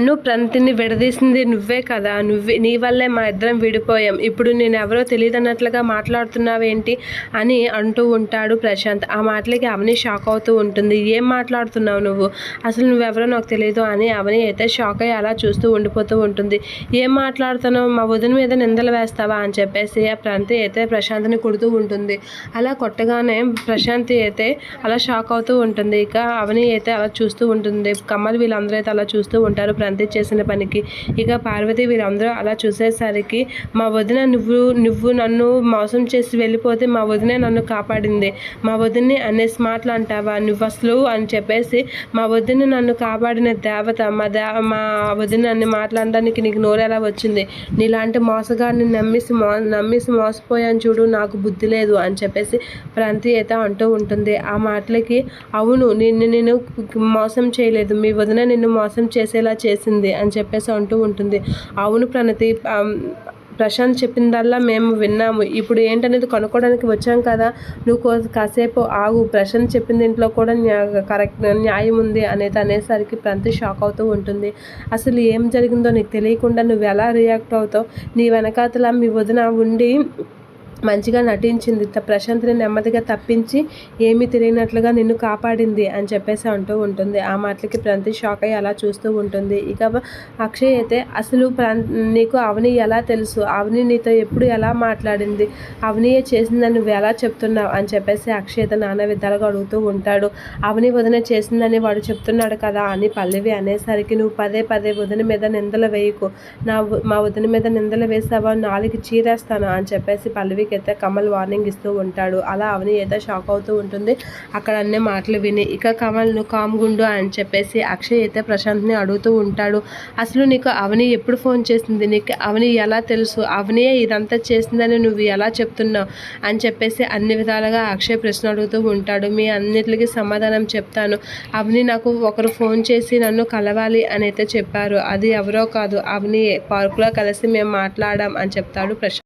నన్ను ప్రణతిని విడదీసింది నువ్వే కదా, నీ వల్లే మా ఇద్దరం విడిపోయాం, ఇప్పుడు నేను ఎవరో తెలియదన్నట్లుగా మాట్లాడుతున్నావేంటి అని అంటూ ఉంటాడు ప్రశాంత్. ఆ మాటలకి అవని షాక్ అవుతూ ఉంటుంది. ఏం మాట్లాడుతున్నావు నువ్వు, అసలు నువ్వెవరో నాకు తెలియదు అని అవని అయితే షాక్ అయ్యి అలా చూస్తూ ఉండిపోతూ ఉంటుంది. ఏం మాట్లాడుతున్నావు, మా వదిన మీద నిందలు వేస్తావా అని చెప్పేసి ఆ ప్రణతి అయితే ప్రశాంత్ని కొడుతూ ఉంటుంది. అలా కొట్టగానే ప్రశాంత్ అయితే అలా షాక్ అవుతూ ఉంటుంది. ఇక అవని అయితే అలా చూస్తూ ఉంటుంది. కమల్ వీళ్ళందరూ అయితే అలా చూస్తూ ఉంటారు ప్రణతి చేసిన పనికి. ఇక పార్వతి వీళ్ళందరూ అలా చూసేసరికి, మా వదిన నువ్వు నన్ను మోసం చేసి వెళ్ళిపోతే మా వదినే నన్ను కాపాడింది, మా వదిన్ని అనేసి మాటలు అంటావా నువ్వు అసలు అని చెప్పేసి, మా వదిన నన్ను కాపాడిన దేవత, మా వదిన అన్ని మాట్లాడడానికి నీకు నోరు ఎలా వచ్చింది, నీలాంటి మోసగాడిని నమ్మేసి మోసపోయాను చూడు, నాకు బుద్ధి లేదు అని చెప్పేసి ప్రణతి అయితే అంటూ ఉంటుంది. ఆ మాటలకి, అవును నేను మోసం చేయలేదు, మీ వదిన నిన్ను మోసం చేసేలా చేసింది అని చెప్పేసి అంటూ ఉంటుంది. అవును ప్రణతి, ప్రశాంత్ చెప్పిందల్లా మేము విన్నాము, ఇప్పుడు ఏంటనేది కనుక్కోవడానికి వచ్చాం కదా, నువ్వు కాసేపు ఆగు, ప్రశాంత్ చెప్పిన దీంట్లో కూడా కరెక్ట్ న్యాయం ఉంది అనేది అనేసరికి ప్రణతి షాక్ అవుతూ ఉంటుంది. అసలు ఏం జరిగిందో నీకు తెలియకుండా నువ్వు ఎలా రియాక్ట్ అవుతావు, నీ వెనకాతల మీ వదిన ఉండి మంచిగా నటించింది, ప్రశాంత్ని నెమ్మదిగా తప్పించి ఏమీ తెలియనట్లుగా నిన్ను కాపాడింది అని చెప్పేసి అంటూ ఉంటుంది. ఆ మాటలకి ప్రణతి షాక్ అయ్యి అలా చూస్తూ ఉంటుంది. ఇక అక్షయ్ అయితే, అసలు నీకు అవని ఎలా తెలుసు, అవని నీతో ఎప్పుడు ఎలా మాట్లాడింది, అవనియే చేసిందని నువ్వు ఎలా చెప్తున్నావు అని చెప్పేసి అక్షయ్ అయితే నానా విధాలుగా అడుగుతూ ఉంటాడు. అవని వదిన చేసిందని వాడు చెప్తున్నాడు కదా అని పల్లవి అనేసరికి, నువ్వు పదే వదిన మీద నిందలు వేయకు, మా వదిన మీద నిందలు వేసావా నాలుగు చీరేస్తాను అని చెప్పేసి పల్లవి అయితే కమల్ వార్నింగ్ ఇస్తూ ఉంటాడు. అలా అవని అయితే షాక్ అవుతూ ఉంటుంది అక్కడ అన్ని మాటలు విని. ఇక కమల్ను కామ్గుండు అని చెప్పేసి అక్షయ్ అయితే ప్రశాంత్ని అడుగుతూ ఉంటాడు. అసలు నీకు అవని ఎప్పుడు ఫోన్ చేసింది, నీకు అవని ఎలా తెలుసు, అవనియే ఇదంతా చేసిందని నువ్వు ఎలా చెప్తున్నావు అని చెప్పేసి అన్ని విధాలుగా అక్షయ్ ప్రశ్న అడుగుతూ ఉంటాడు. మీ అన్నిటికీ సమాధానం చెప్తాను, అవని నాకు ఒకరు ఫోన్ చేసి నన్ను కలవాలి అని అయితే చెప్పారు, అది ఎవరో కాదు అవనియే, పార్కులో కలిసి మేము మాట్లాడాం అని చెప్తాడు ప్రశాంత్.